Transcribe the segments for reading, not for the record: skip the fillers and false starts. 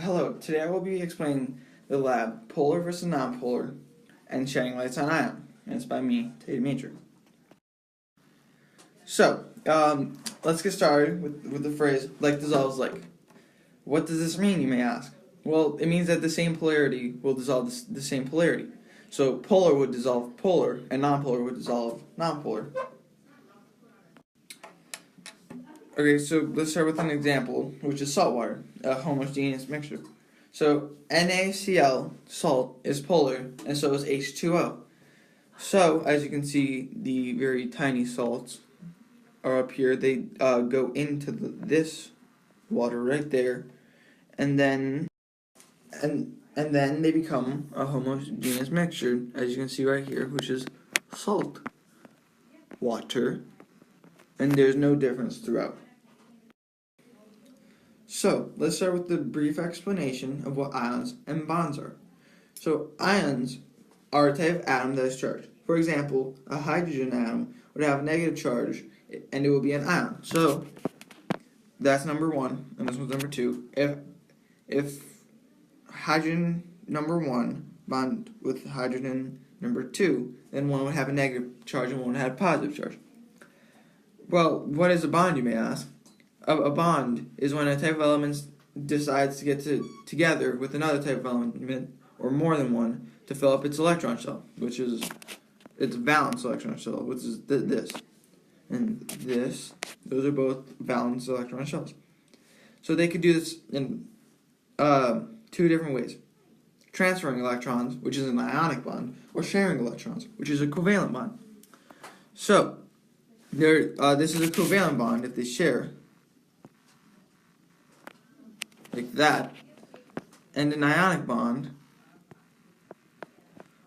Hello, today I will be explaining the lab polar versus nonpolar and shedding lights on ion. And it's by me, Tate Matrix. So, let's get started with the phrase like dissolves like. What does this mean, you may ask? Well, it means that the same polarity will dissolve the same polarity. So polar would dissolve polar, and nonpolar would dissolve nonpolar. Okay, so let's start with an example, which is salt water, a homogeneous mixture. So NaCl, salt, is polar, and so is H2O. So, as you can see, the very tiny salts are up here. They go into this water right there, and then they become a homogeneous mixture, as you can see right here, which is salt water, and there's no difference throughout. So, let's start with the brief explanation of what ions and bonds are. So, ions are a type of atom that is charged. For example, a hydrogen atom would have a negative charge, and it would be an ion. So, that's number one, and this one's number two. If hydrogen number one bond with hydrogen number two, then one would have a negative charge and one would have a positive charge. Well, what is a bond, you may ask? A bond is when a type of element decides to get together with another type of element, or more than one, to fill up its electron shell, which is its valence electron shell, which is this. And this, those are both valence electron shells. So they could do this in two different ways. Transferring electrons, which is an ionic bond, or sharing electrons, which is a covalent bond. So, this is a covalent bond if they share, like that, and an ionic bond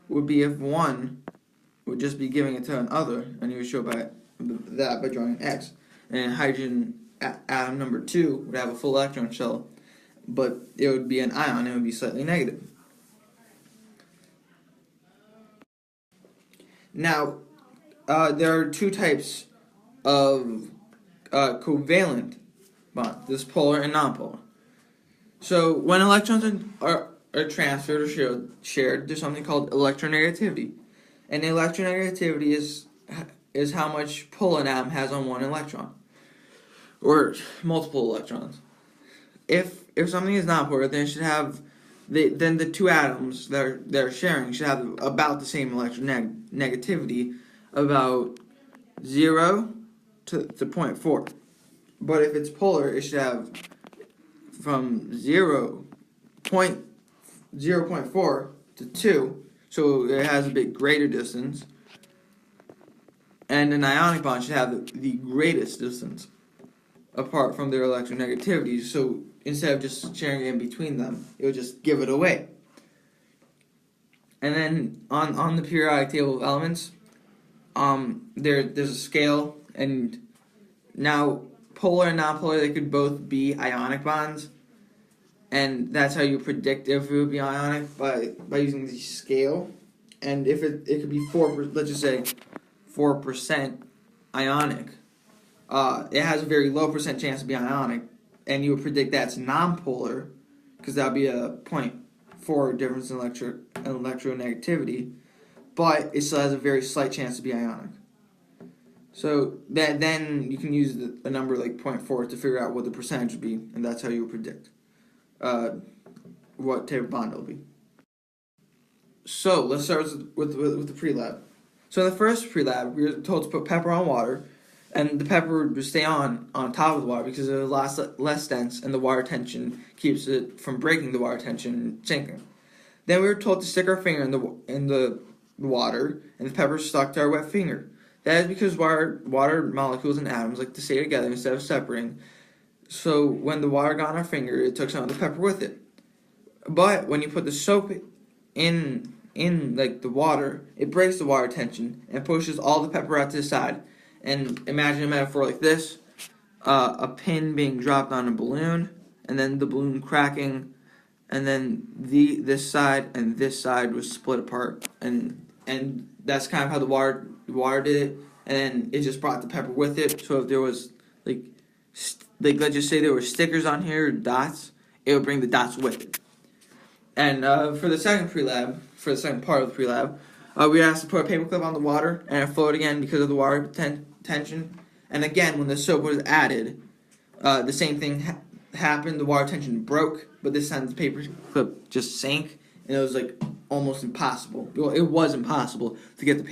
would be if one would just be giving it to another, and you would show by drawing an X. And hydrogen atom number 2 would have a full electron shell, but it would be an ion, it would be slightly negative. Now, there are two types of covalent bonds, this polar and nonpolar. So, when electrons are transferred or shared, there's something called electronegativity. And electronegativity is how much pull an atom has on one electron, or multiple electrons. If something is nonpolar, then it should have then the two atoms that are sharing should have about the same electronegativity, about 0 to 0.4. But if it's polar, it should have from 0.4 to 2, so it has a bit greater distance. And an ionic bond should have the greatest distance apart from their electronegativity. So instead of just sharing it in between them, it would just give it away. And then on the periodic table of elements, there's a scale, and now polar and nonpolar, they could both be ionic bonds, and that's how you predict if it would be ionic by using the scale. And if it could be 4, let's just say 4% ionic, it has a very low percent chance to be ionic, and you would predict that's nonpolar because that would be a 0.4 difference in electronegativity, but it still has a very slight chance to be ionic. So then you can use a number like 0.4 to figure out what the percentage would be, and that's how you would predict what type of bond it will be. So let's start with the pre-lab. So in the first pre-lab, we were told to put pepper on water, and the pepper would stay on top of the water because it was less dense, and the water tension keeps it from breaking the water tension and sinking. Then we were told to stick our finger in the water, and the pepper stuck to our wet finger. That is because water molecules and atoms like to stay together instead of separating. So when the water got on our finger, it took some of the pepper with it. But when you put the soap in like the water, it breaks the water tension and pushes all the pepper out to the side. And imagine a metaphor like this: a pin being dropped on a balloon, and then the balloon cracking, and then this side and this side was split apart, and that's kind of how the water did it, and then it just brought the pepper with it. So if there was like let's just say there were stickers on here, dots, it would bring the dots with it. And for the second part of the pre-lab, we asked to put a paperclip on the water, and it flowed again because of the water tension. And again, when the soap was added, the same thing happened. The water tension broke, but this time the paperclip just sank, and it was like almost impossible. Well, it was impossible to get the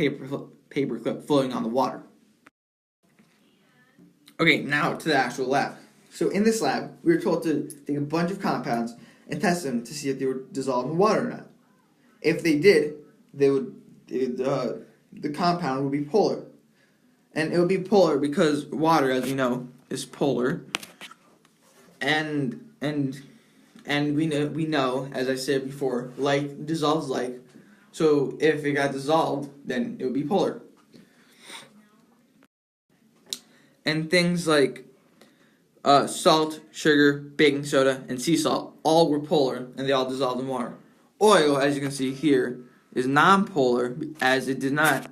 paperclip floating on the water. Okay, now to the actual lab. So in this lab, we were told to take a bunch of compounds and test them to see if they would dissolve in water or not. If they did, the compound would be polar. And it would be polar because water, as you know, is polar. And we know, as I said before, like dissolves like. So if it got dissolved, then it would be polar. And things like salt, sugar, baking soda, and sea salt all were polar, and they all dissolved in water. Oil, as you can see here, is non-polar, as it did not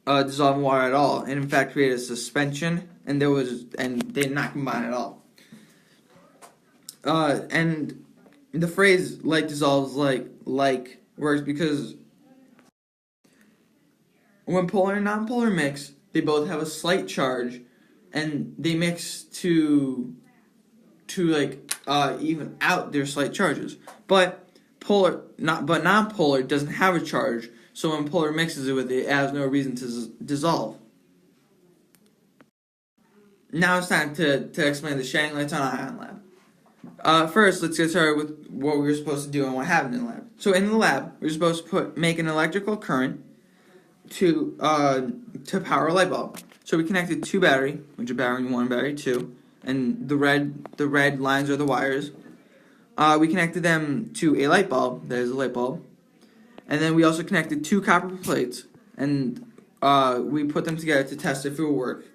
dissolve in water at all, and in fact created a suspension, and they did not combine at all. And the phrase "like dissolves like" works because when polar and non-polar mix, they both have a slight charge, and they mix to even out their slight charges. But non-polar doesn't have a charge, so when polar mixes it with it, it has no reason to dissolve. Now it's time to explain the shining lights on ion lab. First, let's get started with what we were supposed to do and what happened in the lab. So in the lab, we were supposed to make an electrical current to power a light bulb. So we connected two battery, which are battery 1 and battery 2, and the red lines are the wires. We connected them to a light bulb, that is a light bulb, and then we also connected two copper plates, and we put them together to test if it would work.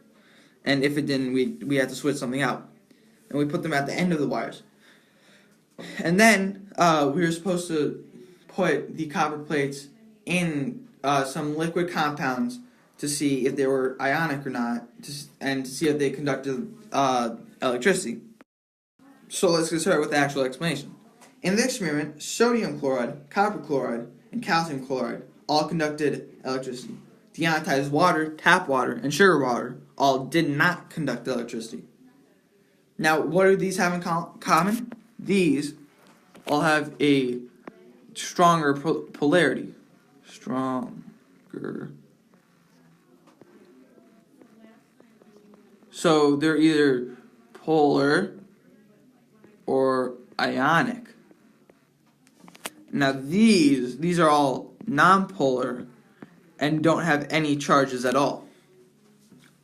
And if it didn't, we had to switch something out, and we put them at the end of the wires. And then we were supposed to put the copper plates in some liquid compounds to see if they were ionic or not, and to see if they conducted electricity. So let's get started with the actual explanation. In the experiment, sodium chloride, copper chloride, and calcium chloride all conducted electricity. Deionized water, tap water, and sugar water all did not conduct electricity. Now, what do these have in common? These all have a stronger polarity. Stronger. So they're either polar or ionic. Now these are all nonpolar and don't have any charges at all.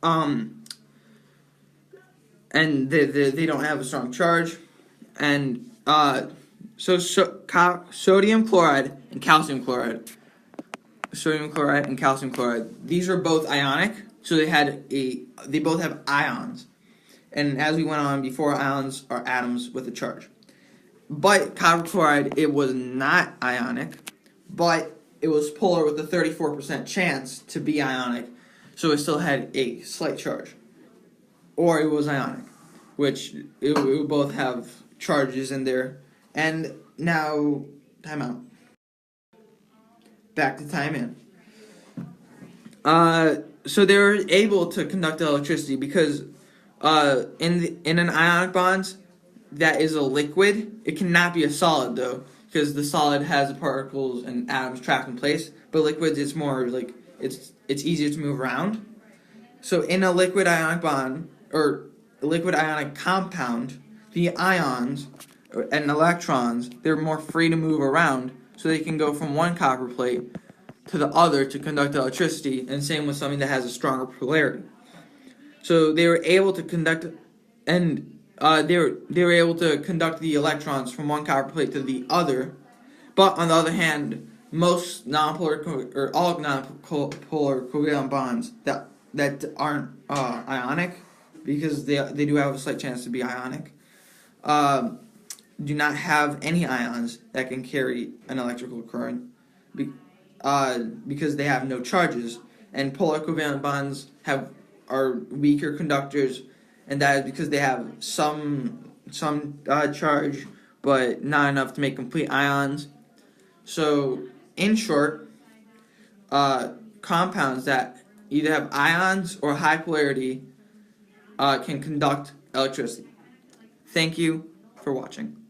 And they don't have a strong charge. And sodium chloride and calcium chloride. Sodium chloride and calcium chloride. These are both ionic, so they both have ions. And as we went on before, ions are atoms with a charge. But copper chloride, it was not ionic, but it was polar with a 34% chance to be ionic, so it still had a slight charge. Or it was ionic, which it would both have charges in there. And now, time out. Back to time in. So they were able to conduct electricity because in an ionic bond that is a liquid, it cannot be a solid though, because the solid has the particles and atoms trapped in place. But liquids, it's more like it's easier to move around. So in a liquid ionic bond or a liquid ionic compound, the ions and electrons, they're more free to move around, so they can go from one copper plate to the other to conduct electricity, and same with something that has a stronger polarity. So they were able to conduct, and they were able to conduct the electrons from one copper plate to the other. But on the other hand, most nonpolar or all nonpolar covalent bonds that aren't ionic, because they do have a slight chance to be ionic, do not have any ions that can carry an electrical current, because they have no charges. And polar covalent bonds are weaker conductors, and that is because they have some some charge, but not enough to make complete ions. So, in short, compounds that either have ions or high polarity can conduct electricity. Thank you for watching.